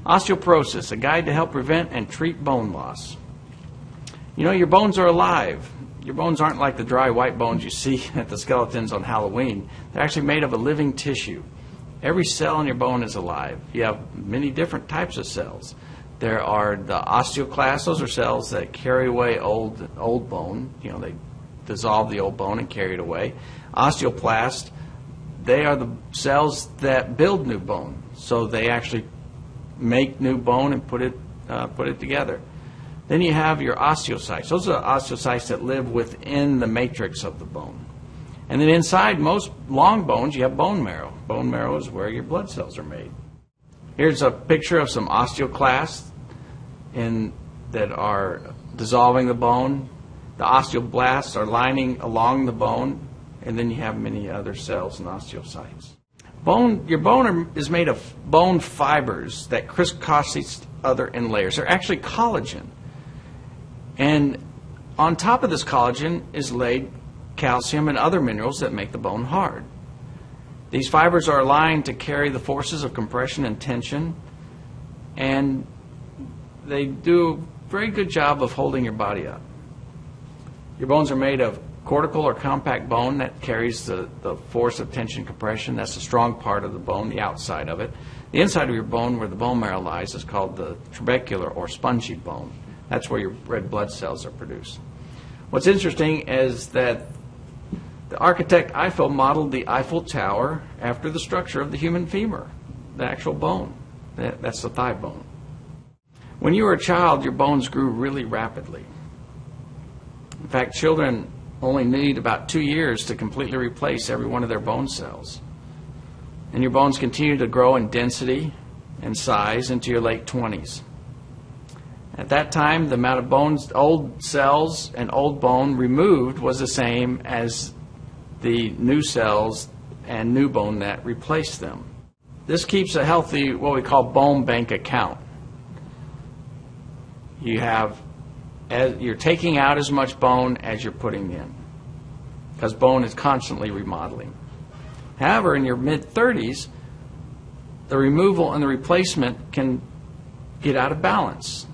Osteoporosis, a guide to help prevent and treat bone loss. You know, your bones are alive. Your bones aren't like the dry white bones you see at the skeletons on Halloween. They're actually made of a living tissue. Every cell in your bone is alive. You have many different types of cells. There are the osteoclasts. Those are cells that carry away old bone. You know, they dissolve the old bone and carry it away. Osteoplasts, they are the cells that build new bone. So they actually make new bone and put it together. Then you have your osteocytes. Those are osteocytes that live within the matrix of the bone. And then inside most long bones, you have bone marrow. Bone marrow is where your blood cells are made. Here's a picture of some osteoclasts that are dissolving the bone. The osteoblasts are lining along the bone, and then you have many other cells and osteocytes. Your bone is made of bone fibers that crisscross each other in layers. They're actually collagen. And on top of this collagen is laid calcium and other minerals that make the bone hard. These fibers are aligned to carry the forces of compression and tension, and they do a very good job of holding your body up. Your bones are made of cortical or compact bone that carries the force of tension and compression. That's the strong part of the bone, the outside of it. The inside of your bone, where the bone marrow lies, is called the trabecular or spongy bone. That's where your red blood cells are produced. What's interesting is that the architect Eiffel modeled the Eiffel Tower after the structure of the human femur, the actual bone. That's the thigh bone. When you were a child, your bones grew really rapidly. In fact, children only need about 2 years to completely replace every one of their bone cells. And your bones continue to grow in density and size into your late 20s. At that time, the amount of bones, old cells and old bone removed was the same as the new cells and new bone that replaced them. This keeps a healthy, what we call bone bank account. You're taking out as much bone as you're putting in, because bone is constantly remodeling. However, in your mid-30s, the removal and the replacement can get out of balance.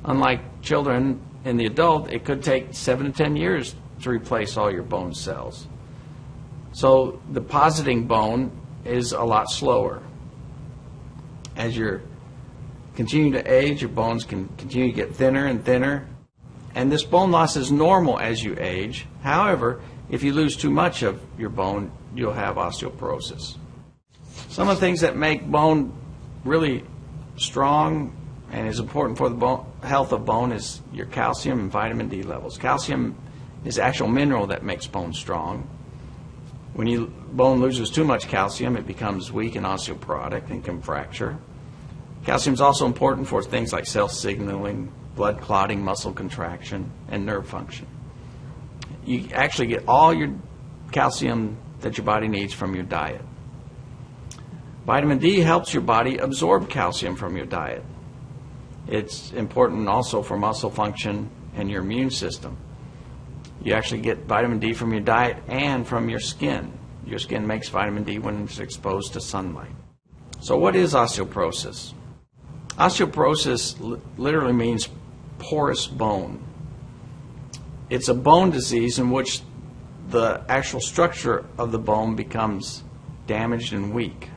Unlike children in the adult, it could take 7 to 10 years to replace all your bone cells. So depositing bone is a lot slower. As you continue to age, your bones can continue to get thinner and thinner. And this bone loss is normal as you age. However, if you lose too much of your bone, you'll have osteoporosis. Some of the things that make bone really strong and is important for the health of bone is your calcium and vitamin D levels. Calcium is the actual mineral that makes bone strong. When bone loses too much calcium, it becomes weak and osteoporotic and can fracture. Calcium is also important for things like cell signaling, blood clotting, muscle contraction, and nerve function. You actually get all your calcium that your body needs from your diet. Vitamin D helps your body absorb calcium from your diet. It's important also for muscle function and your immune system. You actually get vitamin D from your diet and from your skin. Your skin makes vitamin D when it's exposed to sunlight. So what is osteoporosis? Osteoporosis literally means porous bone. It's a bone disease in which the actual structure of the bone becomes damaged and weak.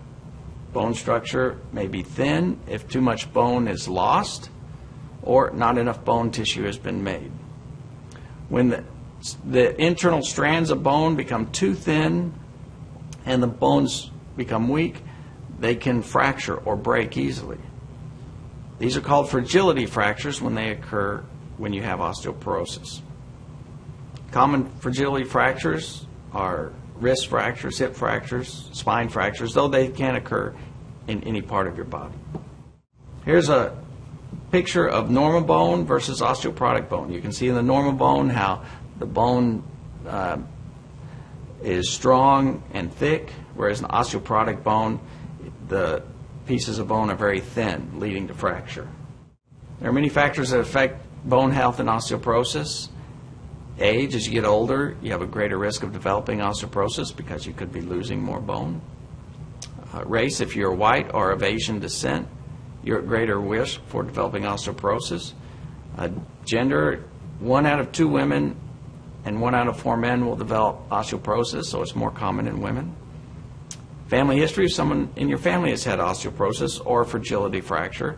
Bone structure may be thin if too much bone is lost or not enough bone tissue has been made. When the internal strands of bone become too thin and the bones become weak, they can fracture or break easily. These are called fragility fractures when they occur when you have osteoporosis. Common fragility fractures are wrist fractures, hip fractures, spine fractures, though they can occur in any part of your body. Here's a picture of normal bone versus osteoporotic bone. You can see in the normal bone how the bone is strong and thick, whereas in osteoporotic bone, the pieces of bone are very thin, leading to fracture. There are many factors that affect bone health and osteoporosis. Age, as you get older, you have a greater risk of developing osteoporosis because you could be losing more bone. Race, if you're white or of Asian descent, you're at greater risk for developing osteoporosis. Gender, 1 out of 2 women and 1 out of 4 men will develop osteoporosis, so it's more common in women. Family history, if someone in your family has had osteoporosis or a fragility fracture,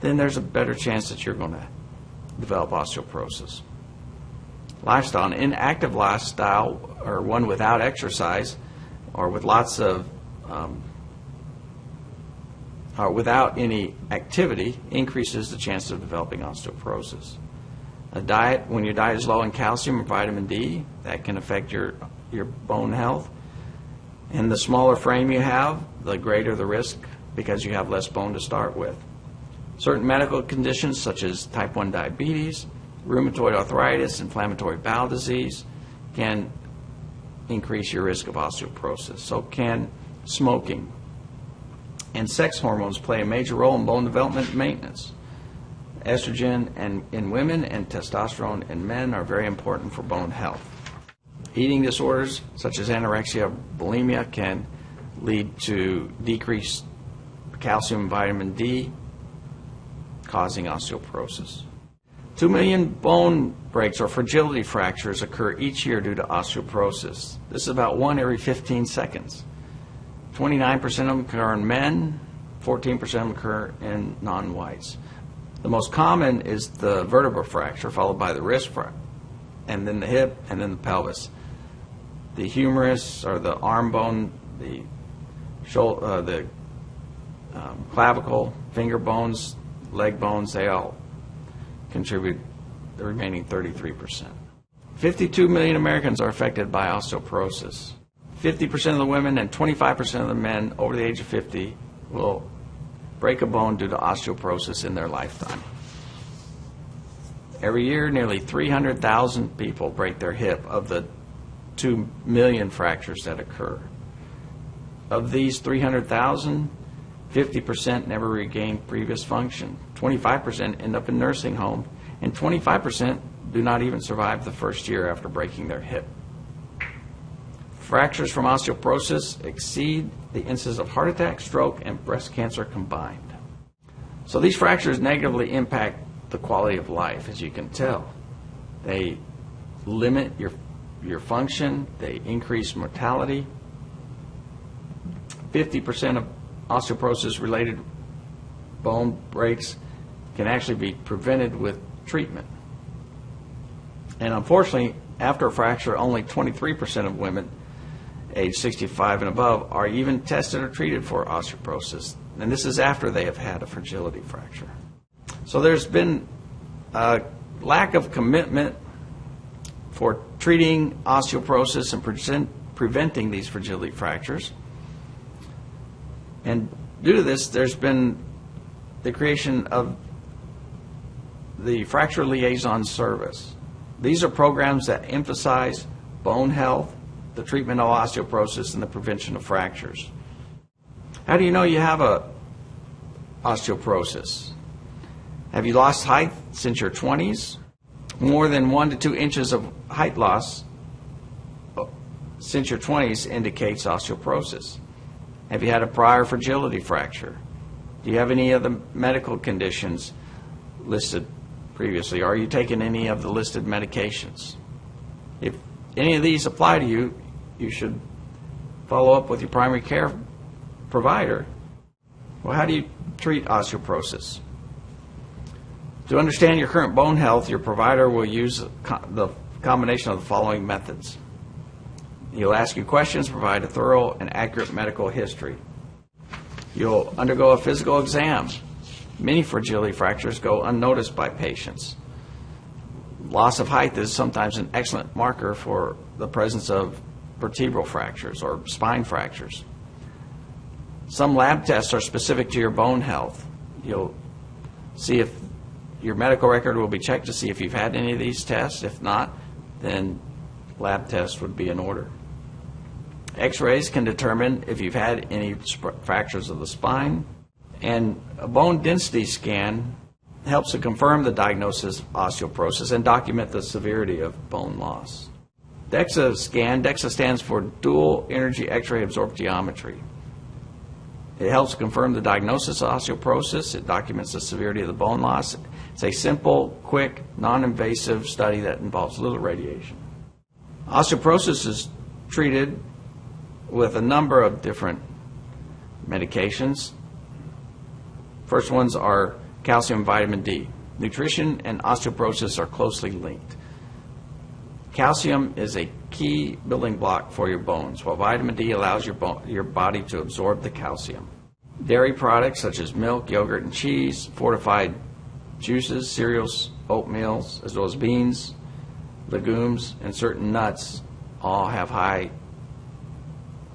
then there's a better chance that you're going to develop osteoporosis. Lifestyle, an inactive lifestyle, or one without exercise, or with lots of, or without any activity, increases the chance of developing osteoporosis. A diet, when your diet is low in calcium or vitamin D, that can affect your bone health. And the smaller frame you have, the greater the risk because you have less bone to start with. Certain medical conditions such as type 1 diabetes, rheumatoid arthritis, inflammatory bowel disease can increase your risk of osteoporosis. So can smoking. And sex hormones play a major role in bone development and maintenance. Estrogen in women and testosterone in men are very important for bone health. Eating disorders such as anorexia, bulimia can lead to decreased calcium and vitamin D, causing osteoporosis. 2 million bone breaks or fragility fractures occur each year due to osteoporosis. This is about 1 every 15 seconds. 29% of them occur in men, 14% of them occur in non-whites. The most common is the vertebral fracture, followed by the wrist fracture, and then the hip, and then the pelvis. The humerus, or the arm bone, the shoulder, the clavicle, finger bones, leg bones, they all contribute the remaining 33%. 52 million Americans are affected by osteoporosis. 50% of the women and 25% of the men over the age of 50 will break a bone due to osteoporosis in their lifetime. Every year, nearly 300,000 people break their hip of the 2 million fractures that occur. Of these 300,000, 50% never regain previous function. 25% end up in nursing home, and 25% do not even survive the first year after breaking their hip. Fractures from osteoporosis exceed the incidence of heart attack, stroke, and breast cancer combined. So these fractures negatively impact the quality of life, as you can tell. They limit your function, they increase mortality. 50% of osteoporosis-related bone breaks can actually be prevented with treatment. And unfortunately, after a fracture, only 23% of women age 65 and above are even tested or treated for osteoporosis. And this is after they have had a fragility fracture. So there's been a lack of commitment for treating osteoporosis and preventing these fragility fractures. And due to this, there's been the creation of the Fracture Liaison Service. These are programs that emphasize bone health, the treatment of osteoporosis, and the prevention of fractures. How do you know you have osteoporosis? Have you lost height since your 20s? More than 1 to 2 inches of height loss since your 20s indicates osteoporosis. Have you had a prior fragility fracture? Do you have any of the medical conditions listed previously? Are you taking any of the listed medications? If any of these apply to you, you should follow up with your primary care provider. Well, how do you treat osteoporosis? To understand your current bone health, your provider will use the combination of the following methods. He'll ask you questions, provide a thorough and accurate medical history. You'll undergo a physical exam. Many fragility fractures go unnoticed by patients. Loss of height is sometimes an excellent marker for the presence of vertebral fractures or spine fractures. Some lab tests are specific to your bone health. You'll see if your medical record will be checked to see if you've had any of these tests. If not, then lab tests would be in order. X-rays can determine if you've had any fractures of the spine, and a bone density scan helps to confirm the diagnosis of osteoporosis and document the severity of bone loss. DEXA stands for Dual Energy X-ray Absorptiometry. It helps confirm the diagnosis of osteoporosis. It documents the severity of the bone loss. It's a simple, quick, non-invasive study that involves little radiation. Osteoporosis is treated with a number of different medications. First ones are calcium and vitamin D. Nutrition and osteoporosis are closely linked. Calcium is a key building block for your bones, while vitamin D allows your body to absorb the calcium. Dairy products such as milk, yogurt, and cheese, fortified juices, cereals, oatmeals, as well as beans, legumes, and certain nuts all have high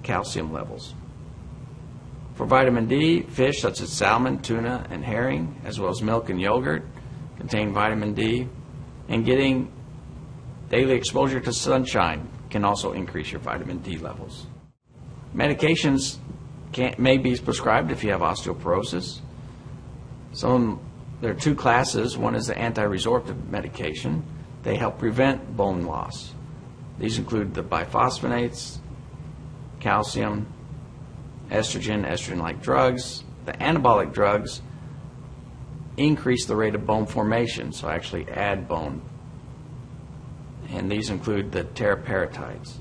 calcium levels. For vitamin D, fish such as salmon, tuna, and herring, as well as milk and yogurt, contain vitamin D, and getting daily exposure to sunshine can also increase your vitamin D levels. Medications may be prescribed if you have osteoporosis. There are two classes. One is the anti-resorptive medication. They help prevent bone loss. These include the biphosphonates, calcium, estrogen-like drugs. The anabolic drugs increase the rate of bone formation, so actually add bone. And these include the teriparatides.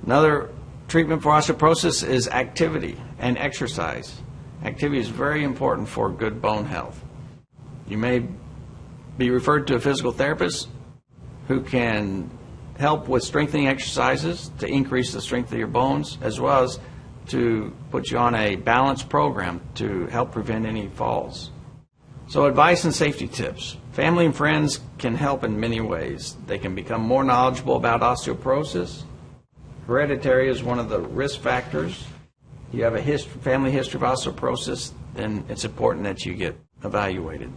Another treatment for osteoporosis is activity and exercise. Activity is very important for good bone health. You may be referred to a physical therapist who can help with strengthening exercises to increase the strength of your bones, as well as to put you on a balanced program to help prevent any falls. So advice and safety tips. Family and friends can help in many ways. They can become more knowledgeable about osteoporosis. Hereditary is one of the risk factors. You have a family history of osteoporosis, then it's important that you get evaluated.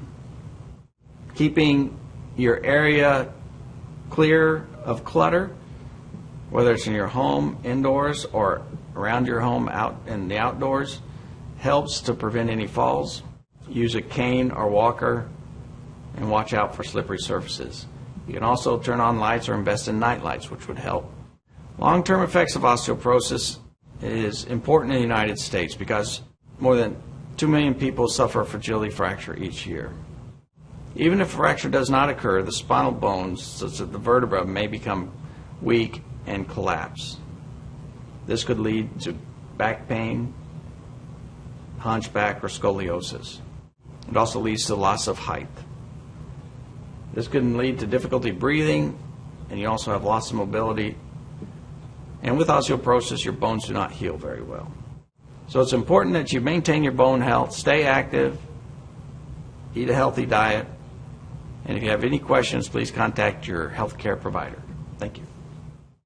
Keeping your area clear of clutter, whether it's in your home, indoors, or around your home out in the outdoors, helps to prevent any falls. Use a cane or walker and watch out for slippery surfaces. You can also turn on lights or invest in night lights, which would help. Long-term effects of osteoporosis is important in the United States because more than 2 million people suffer a fragility fracture each year. Even if a fracture does not occur, the spinal bones, such as the vertebra, may become weak and collapse. This could lead to back pain, hunchback, or scoliosis. It also leads to loss of height. This can lead to difficulty breathing, and you also have loss of mobility. And with osteoporosis, your bones do not heal very well. So it's important that you maintain your bone health, stay active, eat a healthy diet, and if you have any questions, please contact your healthcare provider. Thank you.